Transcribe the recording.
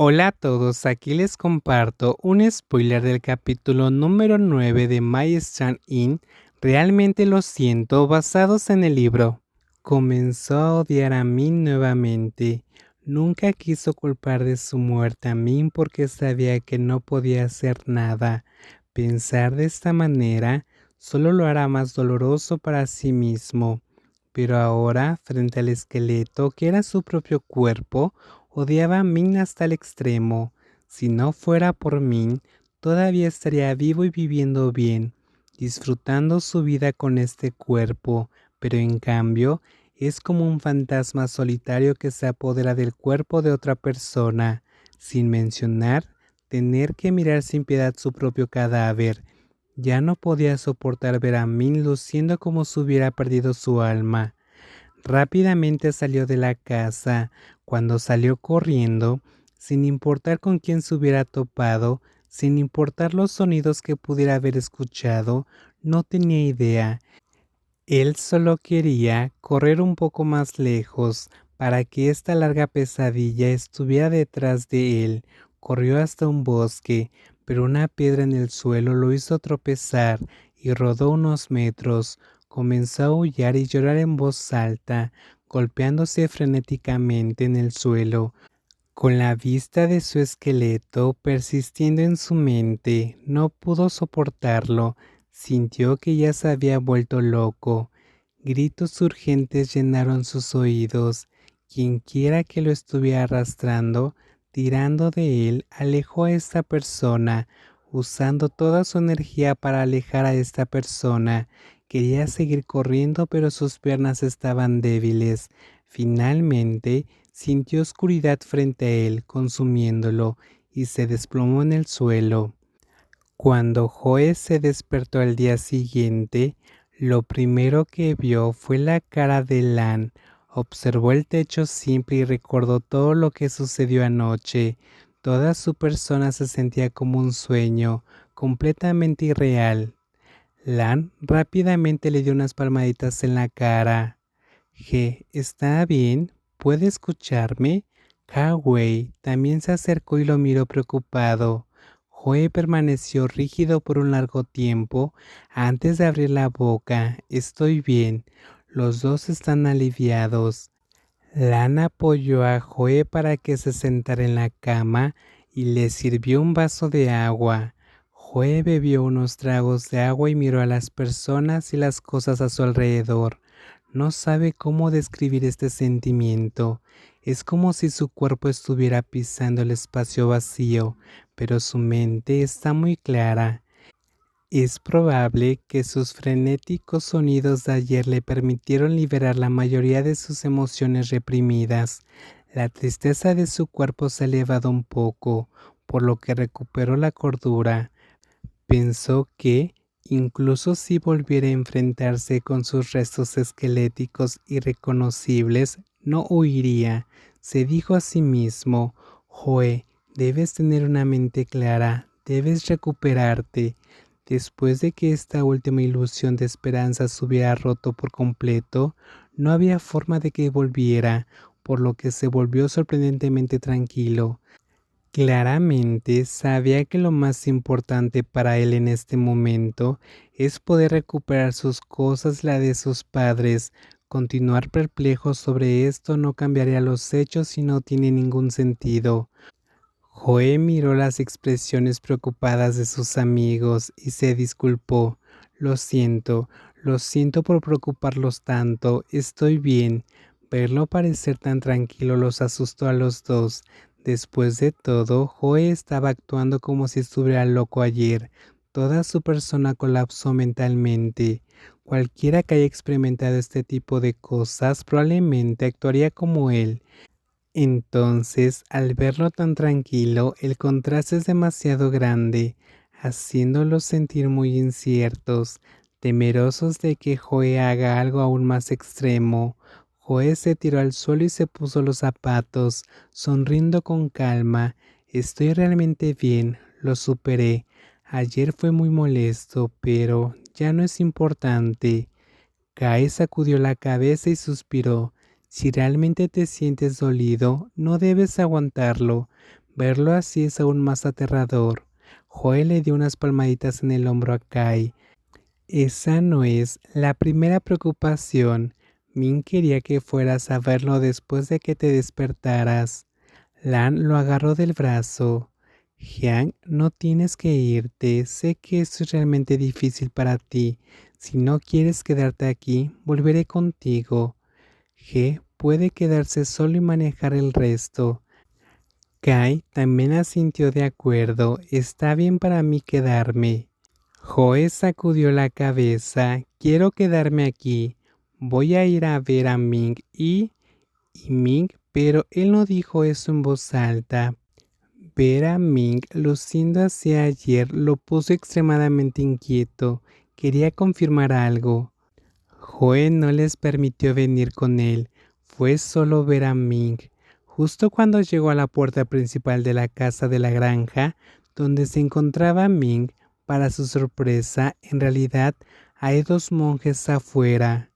Hola a todos, aquí les comparto un spoiler del capítulo número 9 de My Strand Inn, Realmente lo siento, basados en el libro. Comenzó a odiar a Min nuevamente. Nunca quiso culpar de su muerte a Min porque sabía que no podía hacer nada. Pensar de esta manera solo lo hará más doloroso para sí mismo. Pero ahora, frente al esqueleto que era su propio cuerpo, odiaba a Min hasta el extremo. Si no fuera por Min, todavía estaría vivo y viviendo bien, disfrutando su vida con este cuerpo, pero en cambio es como un fantasma solitario que se apodera del cuerpo de otra persona, sin mencionar tener que mirar sin piedad su propio cadáver. Ya no podía soportar ver a Min luciendo como si hubiera perdido su alma. Rápidamente salió de la casa. Cuando salió corriendo, sin importar con quién se hubiera topado, sin importar los sonidos que pudiera haber escuchado, no tenía idea. Él solo quería correr un poco más lejos para que esta larga pesadilla estuviera detrás de él. Corrió hasta un bosque, pero una piedra en el suelo lo hizo tropezar y rodó unos metros. Comenzó a aullar y llorar en voz alta, golpeándose frenéticamente en el suelo. Con la vista de su esqueleto persistiendo en su mente, no pudo soportarlo. Sintió que ya se había vuelto loco. Gritos urgentes llenaron sus oídos. Quienquiera que lo estuviera arrastrando, tirando de él, alejó a esta persona, usando toda su energía para alejar a esta persona. Quería seguir corriendo, pero sus piernas estaban débiles. Finalmente, sintió oscuridad frente a él, consumiéndolo, y se desplomó en el suelo. Cuando Joe se despertó al día siguiente, lo primero que vio fue la cara de Lan. Observó el techo simple y recordó todo lo que sucedió anoche. Toda su persona se sentía como un sueño, completamente irreal. Lan rápidamente le dio unas palmaditas en la cara. ¿Está bien? ¿Puede escucharme? Wei también se acercó y lo miró preocupado. Joe permaneció rígido por un largo tiempo antes de abrir la boca. Estoy bien. Los dos están aliviados. Lana apoyó a Joe para que se sentara en la cama y le sirvió un vaso de agua. Joe bebió unos tragos de agua y miró a las personas y las cosas a su alrededor. No sabe cómo describir este sentimiento. Es como si su cuerpo estuviera pisando el espacio vacío, pero su mente está muy clara. Es probable que sus frenéticos sonidos de ayer le permitieron liberar la mayoría de sus emociones reprimidas. La tristeza de su cuerpo se ha elevado un poco, por lo que recuperó la cordura. Pensó que, incluso si volviera a enfrentarse con sus restos esqueléticos irreconocibles, no huiría. Se dijo a sí mismo: Joe, debes tener una mente clara, debes recuperarte. Después de que esta última ilusión de esperanza se hubiera roto por completo, no había forma de que volviera, por lo que se volvió sorprendentemente tranquilo. Claramente sabía que lo más importante para él en este momento es poder recuperar sus cosas, la de sus padres. Continuar perplejo sobre esto no cambiaría los hechos y no tiene ningún sentido. Joe miró las expresiones preocupadas de sus amigos y se disculpó. Lo siento por preocuparlos tanto, estoy bien. Verlo parecer tan tranquilo los asustó a los dos. Después de todo, Joe estaba actuando como si estuviera loco ayer. Toda su persona colapsó mentalmente. Cualquiera que haya experimentado este tipo de cosas probablemente actuaría como él. Entonces, al verlo tan tranquilo, el contraste es demasiado grande, haciéndolos sentir muy inciertos, temerosos de que Joe haga algo aún más extremo. Joe se tiró al suelo y se puso los zapatos, sonriendo con calma. Estoy realmente bien, lo superé. Ayer fue muy molesto, pero ya no es importante. Kai sacudió la cabeza y suspiró. Si realmente te sientes dolido, no debes aguantarlo. Verlo así es aún más aterrador. Joe le dio unas palmaditas en el hombro a Kai. Esa no es la primera preocupación. Min quería que fueras a verlo después de que te despertaras. Lan lo agarró del brazo. Jiang, no tienes que irte. Sé que esto es realmente difícil para ti. Si no quieres quedarte aquí, volveré contigo. Ge puede quedarse solo y manejar el resto. Kai también asintió de acuerdo. Está bien para mí quedarme. Joe sacudió la cabeza. Quiero quedarme aquí. Voy a ir a ver a Ming y Ming, pero él no dijo eso en voz alta. Ver a Ming luciendo hacia ayer lo puso extremadamente inquieto. Quería confirmar algo. Joe no les permitió venir con él. Fue solo ver a Ming. Justo cuando llegó a la puerta principal de la casa de la granja, donde se encontraba Ming, para su sorpresa, en realidad hay dos monjes afuera.